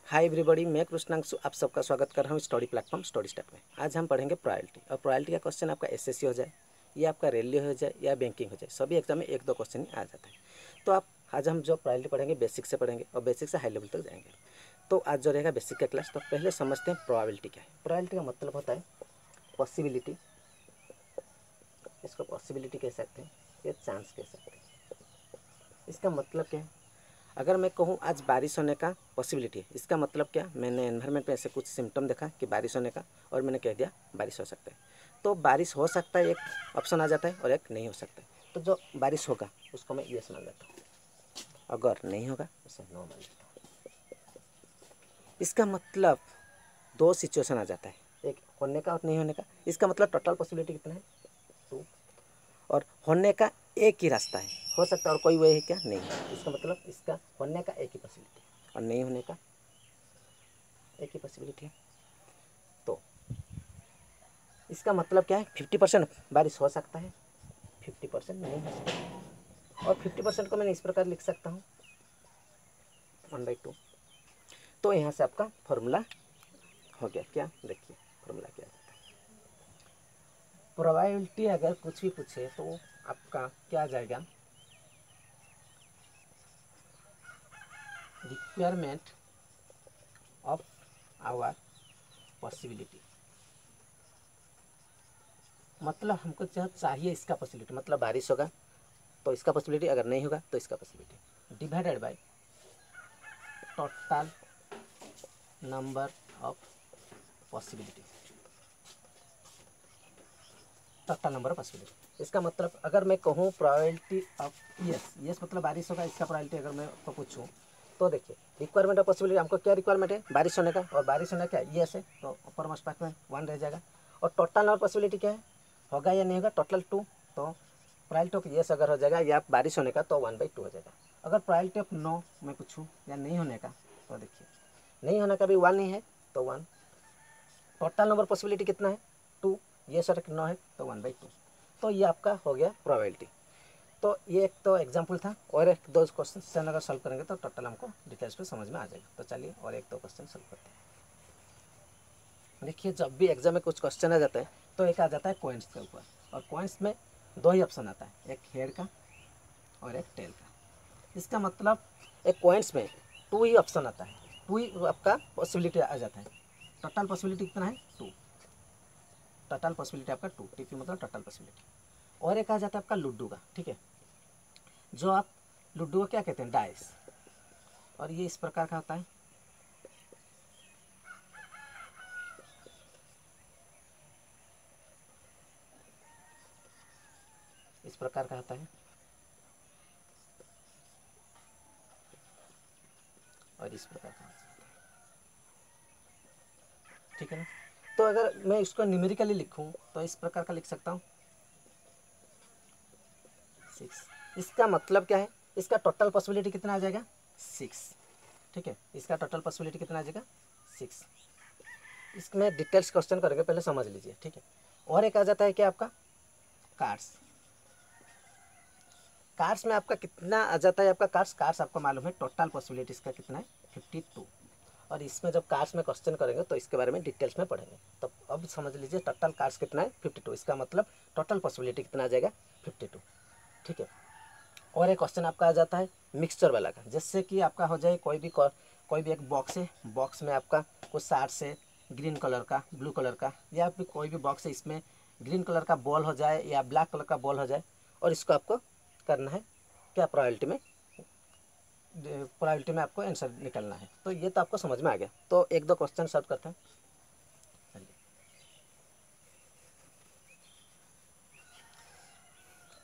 Hi everybody, मैं कृष्णांशु आप सबका स्वागत कर रहा हूँ स्टडी प्लेटफॉर्म स्टडी स्टेप में। आज हम पढ़ेंगे प्रायोरिटी। और प्रायोरिटी का क्वेश्चन आपका एसएससी हो जाए या आपका रेलवे हो जाए या बैंकिंग हो जाए, सभी एग्जाम में एक दो क्वेश्चन ही आ जाता है। तो आप आज हम जो प्रायोरिटी पढ़ेंगे बेसिक से पढ़ेंगे और बेसिक से हाई लेवल तक जाएंगे। तो आज जो रहेगा बेसिक का क्लास। तो पहले समझते हैं प्रोबेबिलिटी क्या है। प्रोबेबिलिटी का मतलब होता है पॉसिबिलिटी, इसको पॉसिबिलिटी कह सकते हैं या चांस कह सकते हैं। इसका मतलब क्या है? अगर मैं कहूँ आज बारिश होने का पॉसिबिलिटी है, इसका मतलब क्या, मैंने एनवायरनमेंट में ऐसे कुछ सिम्टम देखा कि बारिश होने का और मैंने कह दिया बारिश हो सकता है। तो बारिश हो सकता है एक ऑप्शन आ जाता है और एक नहीं हो सकता है। तो जो बारिश होगा उसको मैं यस मान लेता हूँ, अगर नहीं होगा उसे नो मान लेता हूँ। इसका मतलब दो सिचुएशन आ जाता है, एक होने का और नहीं होने का। इसका मतलब टोटल पॉसिबिलिटी कितना है? 2। और होने का एक ही रास्ता है, हो सकता है और कोई वे है क्या? नहीं है। इसका मतलब इसका होने का एक ही पॉसिबिलिटी और नहीं होने का एक ही पॉसिबिलिटी है। तो इसका मतलब क्या है? 50% बारिश हो सकता है, 50% नहीं हो सकता है। और 50% को मैंने इस प्रकार लिख सकता हूँ 1/2। तो यहाँ से आपका फॉर्मूला हो गया। क्या देखिए फॉर्मूला क्या आता है। प्रोबेबिलिटी अगर कुछ भी पूछे तो आपका क्या आ जाएगा? Requirement of our possibility. मतलब हमको चाहिए इसका पॉसिबिलिटी, मतलब बारिश होगा तो इसका पॉसिबिलिटी, अगर नहीं होगा तो इसका possibility, divided by total number of possibility. Total number of possibility. इसका मतलब अगर मैं कहूँ प्रोबेबिलिटी ऑफ यस मतलब बारिश होगा, इसका प्रोबेबिलिटी अगर मैं आपको पूछूँ तो देखिए रिक्वायरमेंट ऑफ पॉसिबिलिटी, हमको क्या रिक्वायरमेंट है? बारिश होने का, और बारिश होने का यस है तो अपर मोस्ट पार्ट में 1 रह जाएगा। और टोटल नंबर पॉसिबिलिटी क्या है? होगा या नहीं होगा? टोटल 2। तो प्रोबेबिलिटी ऑफ यस अगर हो जाएगा या बारिश होने का तो 1/2 हो जाएगा। अगर प्रोबेबिलिटी ऑफ नो मैं पूछूँ या नहीं होने का, तो देखिए नहीं होने का भी 1 ही है तो 1। टोटल नंबर पॉसिबिलिटी कितना है? 2। यस और नो है तो 1/2। तो ये आपका हो गया प्रोबेबिलिटी। तो ये एक तो एग्जाम्पल था, और एक दो क्वेश्चन अगर सॉल्व करेंगे तो टोटल हमको डिटेल्स पे समझ में आ जाएगा। तो चलिए और एक दो क्वेश्चन सॉल्व करते हैं। देखिए जब भी एग्जाम में कुछ क्वेश्चन आ जाता है तो एक आ जाता है कॉइन्स के ऊपर, और कॉइन्स में दो ही ऑप्शन आता है, एक हेड का और एक टेल का। इसका मतलब एक कॉइन्स में 2 ही ऑप्शन आता है, 2 ही आपका पॉसिबिलिटी आ जाता है। टोटल पॉसिबिलिटी कितना है? 2। टोटल पॉसिबिलिटी आपका 2, टीपी मतलब टोटल पॉसिबिलिटी। और एक आ जाता है आपका लूडो का, ठीक है, जो आप लूडो को क्या कहते हैं? डाइस। और ये इस प्रकार का होता है, इस प्रकार का होता है, और इस प्रकार का होता है, ठीक है ना। तो अगर मैं इसको न्यूमेरिकली लिखूं तो इस प्रकार का लिख सकता हूँ 6। इसका मतलब क्या है? इसका टोटल पॉसिबिलिटी कितना आ जाएगा? 6, ठीक है। इसका टोटल पॉसिबिलिटी कितना आ जाएगा? 6। इसमें डिटेल्स क्वेश्चन करेंगे, पहले समझ लीजिए, ठीक है। और एक आ जाता है क्या आपका? कार्ड्स। कार्ड्स में आपका कितना आ जाता है? आपका कार्ड्स आपको मालूम है टोटल पॉसिबिलिटी इसका कितना है? 52। और इसमें जब कार्ड्स में क्वेश्चन करेंगे तो इसके बारे में डिटेल्स में पढ़ेंगे। तो अब समझ लीजिए टोटल कार्ड्स कितना है? 52। इसका मतलब टोटल पॉसिबिलिटी कितना आ जाएगा? 52, ठीक है। और एक क्वेश्चन आपका आ जाता है मिक्सचर वाला का, जैसे कि आपका हो जाए कोई भी एक बॉक्स है, बॉक्स में आपका कुछ शार्ट्स है ग्रीन कलर का, ब्लू कलर का, या फिर कोई भी बॉक्स है इसमें ग्रीन कलर का बॉल हो जाए या ब्लैक कलर का बॉल हो जाए, और इसको आपको करना है क्या? प्रोबेबिलिटी में आपको आंसर निकलना है। तो ये तो आपको समझ में आ गया। तो एक दो क्वेश्चन सॉल्व करते हैं।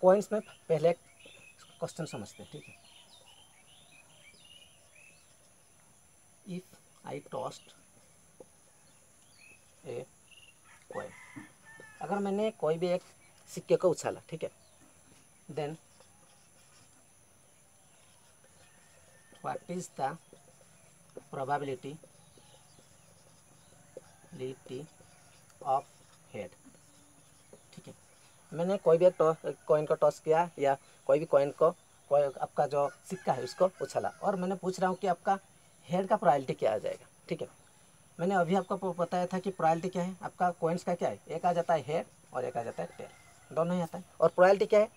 पॉइंट्स में पहले क्वेश्चन समझते हैं, ठीक है। If I tossed a coin, अगर मैंने कोई भी एक सिक्के को उछाला, ठीक है, then what is the probability of head, ठीक है। मैंने कोई भी एक कॉइन को टॉस किया, या कोई भी कॉइन को, कोई आपका जो सिक्का है उसको उछाला, और मैंने पूछ रहा हूँ कि आपका हेड का प्रोबेबिलिटी क्या आ जाएगा। ठीक है। मैंने अभी आपको बताया था कि प्रोबेबिलिटी क्या है, आपका कॉइन्स का क्या है, एक आ जाता है हेड और एक आ जाता है टेल, दोनों ही आता है। और प्रोबेबिलिटी क्या है,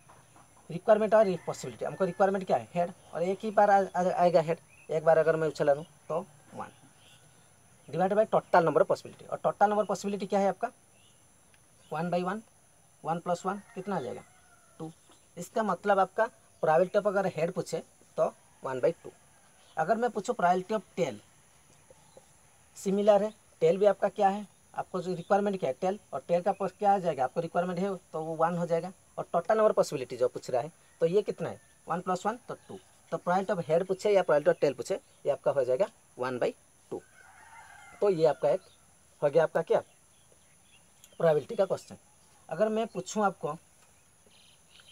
रिक्वायरमेंट और पॉसिबिलिटी। हमको रिक्वायरमेंट क्या है, हेड, और एक ही बार आएगा हेड, एक बार अगर मैं उछला लूँ तो 1 divide by total number of possibility. और टोटल नंबर पॉसिबिलिटी क्या है आपका 1/1, 1 + 1 कितना आ जाएगा 2। इसका मतलब आपका प्रोबेबिलिटी ऑफ अगर हेड पूछे तो 1/2। अगर मैं पूछूँ प्रोबेबिलिटी ऑफ टेल, सिमिलर है, टेल भी आपका क्या है, आपको जो रिक्वायरमेंट क्या है टेल, और टेल का क्या आ जाएगा, आपको रिक्वायरमेंट है तो वो 1 हो जाएगा। और टोटल नंबर पॉसिबिलिटी जो पूछ रहा है तो ये कितना है 1 + 1 तो 2। तो प्रोबेबिलिटी ऑफ हेड पूछे या प्रोबेबिलिटी ऑफ टेल पूछे, ये आपका हो जाएगा 1/2। तो ये आपका एक हो गया आपका क्या प्रोबेबिलिटी का क्वेश्चन। अगर मैं पूछूं आपको,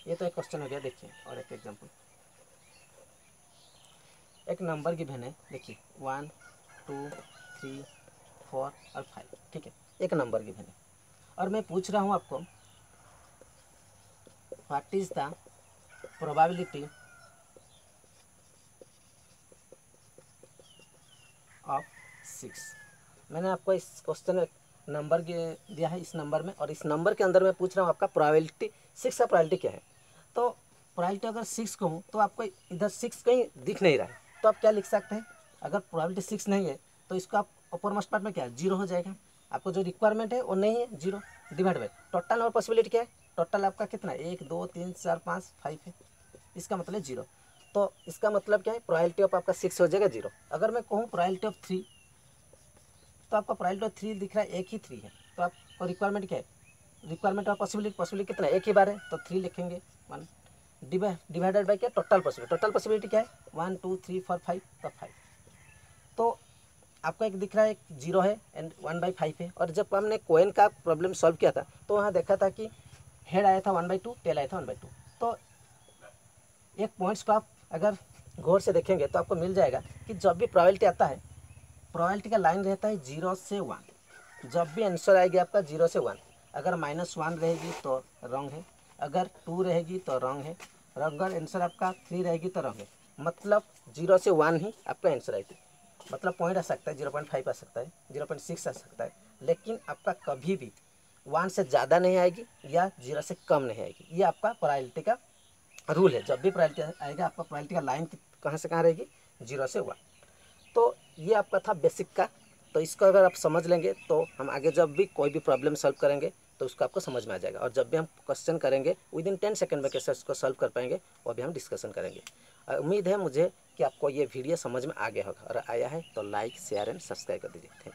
ये तो एक क्वेश्चन हो गया, देखिए और एक एग्जांपल, एक नंबर गिवन है, देखिए 1 2 3 4 और 5, ठीक है, एक नंबर गिवन है और मैं पूछ रहा हूँ आपको what is the probability of 6। मैंने आपको इस क्वेश्चन में नंबर दिया है इस नंबर में, और इस नंबर के अंदर मैं पूछ रहा हूँ आपका प्रोबेबिलिटी 6 का प्रोबेबिलिटी क्या है। तो प्रोबेबिलिटी अगर 6 कहूँ तो आपको इधर 6 कहीं दिख नहीं रहा है, तो आप क्या लिख सकते हैं, अगर प्रोबेबिलिटी 6 नहीं है तो इसको आप अपर मोस्ट पार्ट में क्या है 0 हो जाएगा, आपको जो रिक्वायरमेंट है वो नहीं है 0 divide by total number possibility क्या है, टोटल आपका कितना है 1 2 3 4 5 5 है, इसका मतलब 0। तो इसका मतलब क्या है प्रोबेबिलिटी ऑफ आपका 6 हो जाएगा 0। अगर मैं कहूँ प्रोबेबिलिटी ऑफ 3, तो आपका प्रोबेबिलिटी ऑफ 3 दिख रहा है, एक ही 3 है, तो आपको रिक्वायरमेंट क्या है, रिक्वायरमेंट और पॉसिबिलिटी कितना है, एक ही बार है तो 3 लिखेंगे 1 डिवाइडेड बाई क्या टोटल पॉसिबिलिटी क्या है 1 2 3 4 5 तो 5। तो आपको एक दिख रहा है एक 0 है एंड 1/5 है। और जब हमने कोइन का प्रॉब्लम सॉल्व किया था तो वहाँ देखा था कि हेड आया था 1/2, टेल आया था 1/2। तो एक पॉइंट्स को आप अगर गौर से देखेंगे तो आपको मिल जाएगा कि जब भी प्रोबेबिलिटी आता है, प्रोबेबिलिटी का लाइन रहता है 0 से 1। जब भी आंसर आएगी आपका 0 से 1, अगर -1 रहेगी तो रॉन्ग है, अगर 2 रहेगी तो रॉन्ग है, और अगर आंसर आपका 3 रहेगी तो रॉन्ग है। मतलब 0 से 1 ही आपका आंसर आएगी। मतलब पॉइंट आ सकता है 0.5 आ सकता है, 0.6 आ सकता है, लेकिन आपका कभी भी 1 से ज़्यादा नहीं आएगी या 0 से कम नहीं आएगी। ये आपका प्रोबेबिलिटी का रूल है। जब भी प्रोबेबिलिटी आएगा आपका प्रोबेबिलिटी का लाइन कहाँ से कहाँ रहेगी 0 से 1। तो ये आपका था बेसिक का। तो इसको अगर आप समझ लेंगे तो हम आगे जब भी कोई भी प्रॉब्लम सॉल्व करेंगे तो उसको आपको समझ में आ जाएगा, और जब भी हम क्वेश्चन करेंगे विदिन 10 सेकंड में कैसे उसको सॉल्व कर पाएंगे वो भी हम डिस्कशन करेंगे। उम्मीद है मुझे कि आपको ये वीडियो समझ में आ गया होगा, और आया है तो लाइक शेयर एंड सब्सक्राइब कर दीजिए। Thank you.